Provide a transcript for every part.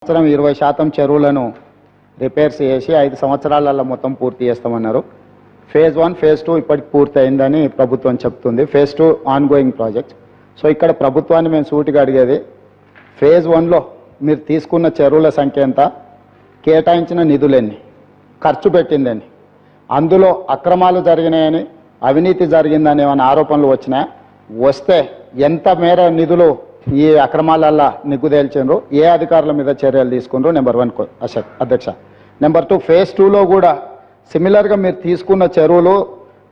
సంవత్సరం 20% చెరువులను రిపేర్స్ చేసి 5 సంవత్సరాలలో మొత్తం పూర్తి చేస్తామన్నారు. ఫేజ్ 1 ఫేజ్ 2 ఇప్పటికి పూర్తయిందని ప్రభుత్వం చెప్తుంది. Phase 2 on going project. So ఇక్కడ ప్రభుత్వాన్ని మేము సూటిగా అడిగేది, ఫేజ్ 1లో మీరు తీసుకున్న చెరువుల సంఖ్య ఎంత, కేటాయించిన నిధులెన్ని, ఖర్చు పెట్టిందని, అందులో అక్రమాలు జరిగినాయని, అవినీతి జరిగిందని ఏమైనా ఆరోపణలు వచ్చినాయా, వస్తే ఎంత మేర నిధులు ఈ అక్రమాలల్లా నిగ్గుదేల్చిండ్రు, ఏ అధికారుల మీద చర్యలు తీసుకుండ్రు. నెంబర్ 1 అధ్యక్ష. నెంబర్ 2 ఫేజ్ 2లో కూడా సిమిలర్గా మీరు తీసుకున్న చెరువులు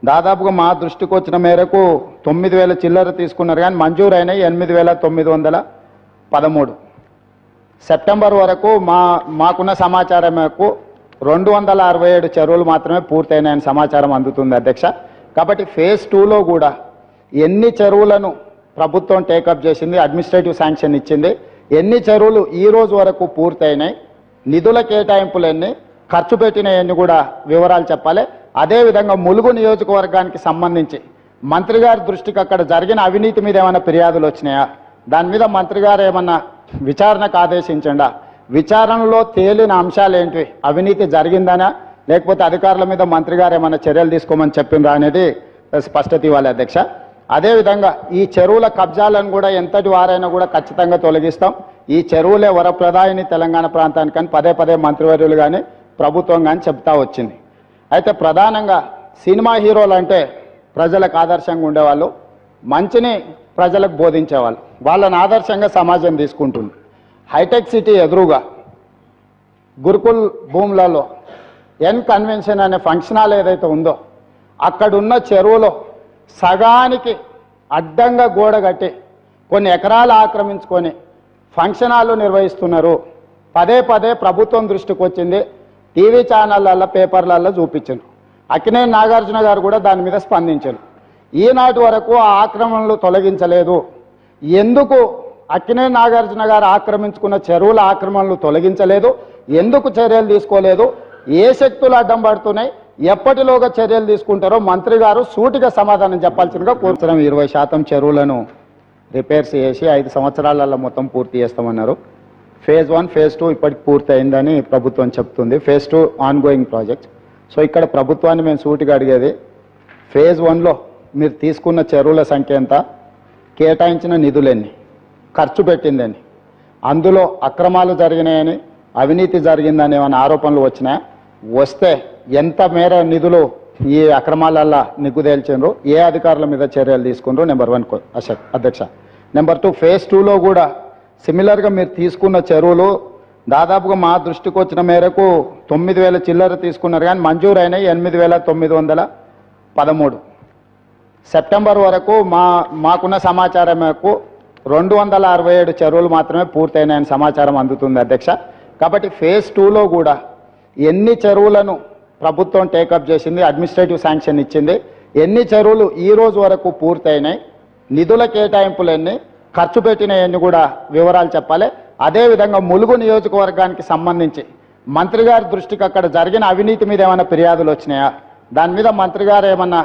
దాదాపుగా మా దృష్టికి వచ్చిన మేరకు 9,000 చిల్లర తీసుకున్నారు, కానీ మంజూరు అయినాయి 8,913. సెప్టెంబర్ వరకు మాకున్న సమాచారం మేరకు 267 చెరువులు మాత్రమే పూర్తయినాయని సమాచారం అందుతుంది అధ్యక్ష. కాబట్టి ఫేజ్ 2లో కూడా ఎన్ని చెరువులను ప్రభుత్వం టేకప్ చేసింది, అడ్మినిస్ట్రేటివ్ శాంక్షన్ ఇచ్చింది, ఎన్ని చెరువులు ఈ రోజు వరకు పూర్తయినాయి, నిధుల కేటాయింపులు ఎన్ని, ఖర్చు పెట్టినవన్నీ కూడా వివరాలు చెప్పాలి. అదేవిధంగా ములుగు నియోజకవర్గానికి సంబంధించి మంత్రి గారి దృష్టికి అక్కడ జరిగిన అవినీతి మీద ఏమైనా ఫిర్యాదులు వచ్చినాయా, దాని మీద మంత్రి గారు ఏమన్నా విచారణకు ఆదేశించండా, విచారణలో తేలిన అంశాలు ఏంటి, అవినీతి జరిగిందనా లేకపోతే అధికారుల మీద మంత్రి గారు ఏమైనా చర్యలు తీసుకోమని చెప్పిండ్రా అనేది స్పష్టత ఇవ్వాలి అధ్యక్ష. అదేవిధంగా ఈ చెరువుల కబ్జాలను కూడా ఎంతటి వారైనా కూడా ఖచ్చితంగా తొలగిస్తాం. ఈ చెరువులే వరప్రదాయిని తెలంగాణ ప్రాంతానికని పదే మంత్రివర్యులు కానీ ప్రభుత్వం కానీ చెప్తా వచ్చింది. అయితే ప్రధానంగా సినిమా హీరోలు అంటే ప్రజలకు ఆదర్శంగా ఉండేవాళ్ళు, మంచిని ప్రజలకు బోధించేవాళ్ళు, వాళ్ళని ఆదర్శంగా సమాజం తీసుకుంటుంది. హైటెక్ సిటీ ఎదురుగా గురుకుల్ భూములలో ఎన్ కన్వెన్షన్ అనే ఫంక్షన్ హాల్ ఏదైతే ఉందో అక్కడున్న చెరువులో సగానికి అడ్డంగా గోడ కట్టి కొన్ని ఎకరాలు ఆక్రమించుకొని ఫంక్షన్ హాల్ నిర్వహిస్తున్నారు. పదే ప్రభుత్వం దృష్టికి వచ్చింది, టీవీ ఛానళ్ళల్లో పేపర్లలో చూపించారు. అక్కినేని నాగార్జున గారు కూడా దాని మీద స్పందించారు. ఈనాటి వరకు ఆ ఆక్రమణలు తొలగించలేదు. ఎందుకు అక్కినేని నాగార్జున గారు ఆక్రమించుకున్న చెరువుల ఆక్రమణలు తొలగించలేదు, ఎందుకు చర్యలు తీసుకోలేదు, ఏ శక్తులు అడ్డం పడుతున్నాయి, ఎప్పటిలోగా చర్యలు తీసుకుంటారో మంత్రి గారు సూటిగా సమాధానం చెప్పాల్సిందిగా కోరుతున్నాం. 20% చెరువులను రిపేర్స్ చేసి 5 సంవత్సరాలలో మొత్తం పూర్తి చేస్తామన్నారు. ఫేజ్ 1 ఫేజ్ 2 ఇప్పటికి పూర్తయిందని ప్రభుత్వం చెప్తుంది. Phase 2 on going project. So ఇక్కడ ప్రభుత్వాన్ని మేము సూటిగా అడిగేది, ఫేజ్ 1లో మీరు తీసుకున్న చెరువుల సంఖ్య ఎంత, కేటాయించిన నిధులెన్ని, ఖర్చు పెట్టిందని, అందులో అక్రమాలు జరిగినాయని, అవినీతి జరిగిందని ఏమైనా ఆరోపణలు వచ్చినాయా, వస్తే ఎంత మేర నిధులు ఈ అక్రమాలల్లా నిగ్గుదేల్చిండ్రు, ఏ అధికారుల మీద చర్యలు తీసుకుండ్రు. నెంబర్ 1 అధ్యక్ష. నెంబర్ 2 ఫేజ్ 2లో కూడా సిమిలర్గా మీరు తీసుకున్న చెరువులు దాదాపుగా మా దృష్టికి వచ్చిన మేరకు 9,000 చిల్లర తీసుకున్నారు, కానీ మంజూరు అయినాయి 8,913. సెప్టెంబర్ వరకు మాకున్న సమాచారం మేరకు 267 చెరువులు మాత్రమే పూర్తయినాయని సమాచారం అందుతుంది అధ్యక్ష. కాబట్టి ఫేజ్ 2లో కూడా ఎన్ని చెరువులను ప్రభుత్వం టేకప్ చేసింది, అడ్మినిస్ట్రేటివ్ శాంక్షన్ ఇచ్చింది, ఎన్ని చెరువులు ఈ రోజు వరకు పూర్తయినాయి, నిధుల కేటాయింపులు ఎన్ని, ఖర్చు పెట్టినవన్నీ కూడా వివరాలు చెప్పాలి. అదేవిధంగా ములుగు నియోజకవర్గానికి సంబంధించి మంత్రి గారి దృష్టికి అక్కడ జరిగిన అవినీతి మీద ఏమైనా ఫిర్యాదులు వచ్చినాయా, దాని మీద మంత్రి గారు ఏమన్నా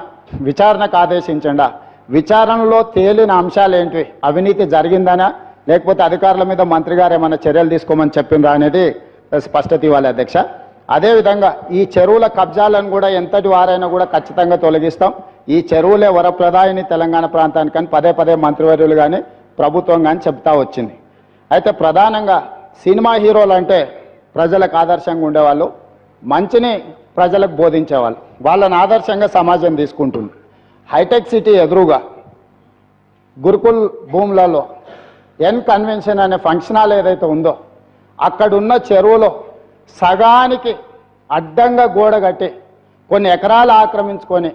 విచారణకు ఆదేశించండా, విచారణలో తేలిన అంశాలు ఏంటి, అవినీతి జరిగిందనా లేకపోతే అధికారుల మీద మంత్రి గారు ఏమైనా చర్యలు తీసుకోమని చెప్పిండ్రా అనేది స్పష్టత ఇవ్వాలి అధ్యక్ష. అదేవిధంగా ఈ చెరువుల కబ్జాలను కూడా ఎంతటి వారైనా కూడా ఖచ్చితంగా తొలగిస్తాం. ఈ చెరువులే వరప్రదాయిని తెలంగాణ ప్రాంతానికని పదే మంత్రివర్యులు కానీ ప్రభుత్వం కానీ చెప్తా వచ్చింది. అయితే ప్రధానంగా సినిమా హీరోలు అంటే ప్రజలకు ఆదర్శంగా ఉండేవాళ్ళు, మంచిని ప్రజలకు బోధించేవాళ్ళు, వాళ్ళని ఆదర్శంగా సమాజం తీసుకుంటుంది. హైటెక్ సిటీ ఎదురుగా గురుకుల్ భూములలో ఎన్ కన్వెన్షన్ అనే ఫంక్షన్ హాల్ ఏదైతే ఉందో అక్కడున్న చెరువులో సగానికి అడ్డంగా గోడ కట్టి కొన్ని ఎకరాలు ఆక్రమించుకొని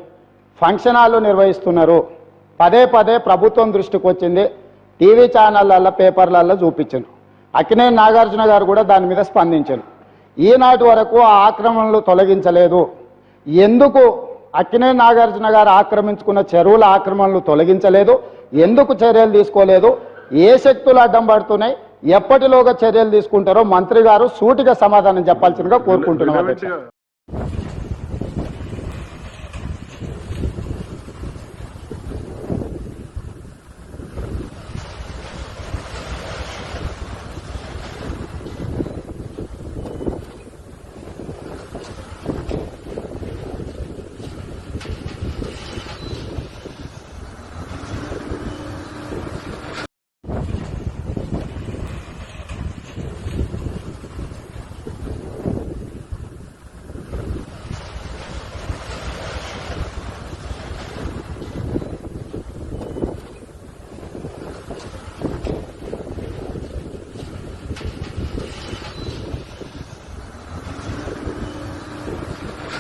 ఫంక్షన్ హాల్ నిర్వహిస్తున్నారు. పదే ప్రభుత్వం దృష్టికి వచ్చింది, టీవీ ఛానళ్ళల్లో పేపర్లలో చూపించారు. అక్కినేని నాగార్జున గారు కూడా దాని మీద స్పందించారు. ఈనాటి వరకు ఆ ఆక్రమణలు తొలగించలేదు, ఎందుకు అక్కినేని నాగార్జున గారు ఆక్రమించుకున్న చెరువుల ఆక్రమణలు తొలగించలేదు, ఎందుకు చర్యలు తీసుకోలేదు, ఏ శక్తులు అడ్డం పడుతున్నాయి, ఎప్పటిలోగా చర్యలు తీసుకుంటారో మంత్రి గారు సూటిగా సమాధానం చెప్పాల్సిందిగా కోరుకుంటున్నాం.